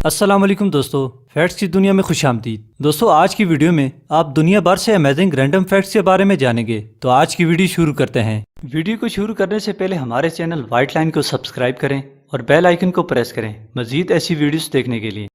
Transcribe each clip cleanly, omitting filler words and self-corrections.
السلام علیکم دوستو، فیکٹس کی دنیا میں خوش آمدید۔ دوستو آج کی ویڈیو میں آپ دنیا بھر سے امیزنگ رینڈم فیکٹس کے بارے میں جانیں گے، تو آج کی ویڈیو شروع کرتے ہیں۔ ویڈیو کو شروع کرنے سے پہلے ہمارے چینل وائٹ لائن کو سبسکرائب کریں اور بیل آئیکن کو پریس کریں مزید ایسی ویڈیوز دیکھنے کے لیے۔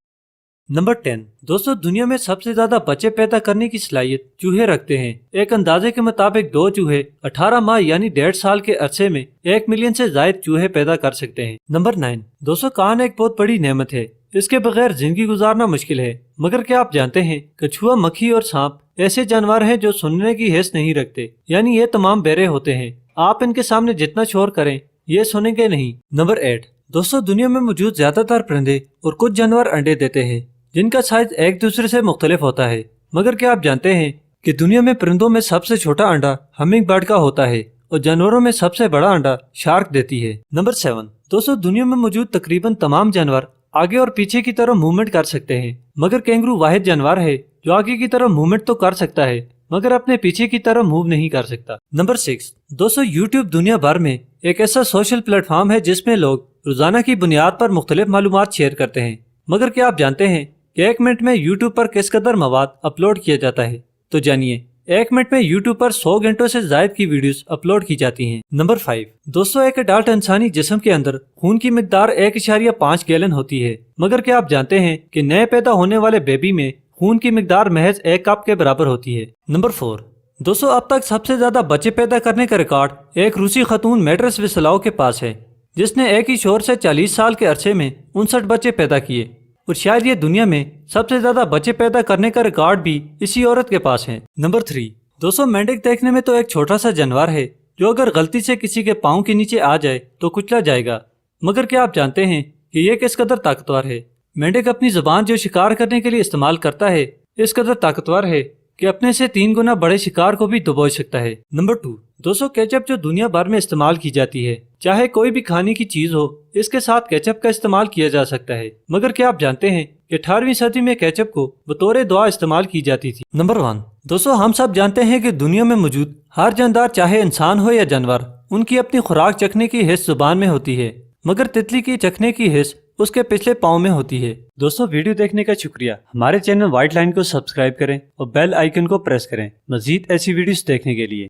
نمبر 10 دوستو، دنیا میں سب سے زیادہ بچے پیدا کرنے کی صلاحیت چوہے رکھتے ہیں۔ ایک اندازے کے مطابق 2 چوہے 18 ماہ یعنی 1.5 سال کے عرصے میں 1 ملین سے زائد چوہے پیدا کر سکتے ہیں۔ نمبر 9 دوستو، کان ایک بہت بڑی نعمت ہے، اس کے بغیر زندگی گزارنا مشکل ہے، مگر کیا آپ جانتے ہیں کچھوا، مکھی اور سانپ ایسے جانور ہیں جو سننے کی حس نہیں رکھتے، یعنی یہ تمام بہرے ہوتے ہیں۔ آپ ان کے سامنے جتنا شور کریں یہ سنیں گے نہیں۔ نمبر 8 دوستو، دنیا میں موجود زیادہ تر پرندے اور کچھ جانور انڈے دیتے ہیں جن کا سائز ایک دوسرے سے مختلف ہوتا ہے، مگر کیا آپ جانتے ہیں کہ دنیا میں پرندوں میں سب سے چھوٹا انڈا ہمنگ برڈ کا ہوتا ہے اور جانوروں میں سب سے بڑا انڈا شارک دیتی ہے۔ نمبر 7 دوستو، دنیا میں موجود تقریباً تمام جانور آگے اور پیچھے کی طرف موومنٹ کر سکتے ہیں، مگر کینگرو واحد جانور ہے جو آگے کی طرف موومنٹ تو کر سکتا ہے مگر اپنے پیچھے کی طرف موو نہیں کر سکتا۔ نمبر 6 دوستو، یوٹیوب دنیا بھر میں ایک ایسا سوشل پلیٹ فارم ہے جس میں لوگ روزانہ کی بنیاد پر مختلف معلومات شیئر کرتے ہیں، مگر کیا آپ جانتے ہیں کہ 1 منٹ میں یوٹیوب پر کس قدر مواد اپلوڈ کیا جاتا ہے؟ تو جانیے، 1 منٹ میں یوٹیوب پر 100 گھنٹوں سے زائد کی ویڈیوز اپلوڈ کی جاتی ہیں۔ نمبر 5 دوستو، ایک اڈالٹ انسانی جسم کے اندر خون کی مقدار 1.5 گیلن ہوتی ہے، مگر کیا آپ جانتے ہیں کہ نئے پیدا ہونے والے بیبی میں خون کی مقدار محض 1 کپ کے برابر ہوتی ہے۔ نمبر 4 دوستو، اب تک سب سے زیادہ بچے پیدا کرنے کا ریکارڈ ایک روسی خاتون میٹرس وسلاو کے پاس ہے، جس نے ایک ہی شوہر سے 40 سال کے عرصے میں 59 بچے پیدا کیے، اور شاید یہ دنیا میں سب سے زیادہ بچے پیدا کرنے کا ریکارڈ بھی اسی عورت کے پاس ہے۔ نمبر 3 دوستو، مینڈک دیکھنے میں تو ایک چھوٹا سا جانور ہے جو اگر غلطی سے کسی کے پاؤں کے نیچے آ جائے تو کچلا جائے گا، مگر کیا آپ جانتے ہیں کہ یہ کس قدر طاقتور ہے؟ مینڈک اپنی زبان جو شکار کرنے کے لیے استعمال کرتا ہے اس قدر طاقتور ہے کہ اپنے سے 3 گنا بڑے شکار کو بھی دبوچ سکتا ہے۔ نمبر 2 دوستو، کیچپ جو دنیا بھر میں استعمال کی جاتی ہے، چاہے کوئی بھی کھانے کی چیز ہو اس کے ساتھ کیچپ کا استعمال کیا جا سکتا ہے، مگر کیا آپ جانتے ہیں کہ 18ویں صدی میں کیچپ کو بطور دعا استعمال کی جاتی تھی۔ نمبر 1 دوستو، ہم سب جانتے ہیں کہ دنیا میں موجود ہر جاندار چاہے انسان ہو یا جانور، ان کی اپنی خوراک چکھنے کی حس زبان میں ہوتی ہے، مگر تتلی کی چکھنے کی حس اس کے پچھلے پاؤں میں ہوتی ہے۔ دوستو ویڈیو دیکھنے کا شکریہ، ہمارے چینل وائٹ لائن کو سبسکرائب کریں اور بیل آئیکن کو پریس کریں مزید ایسی ویڈیوز دیکھنے کے لیے۔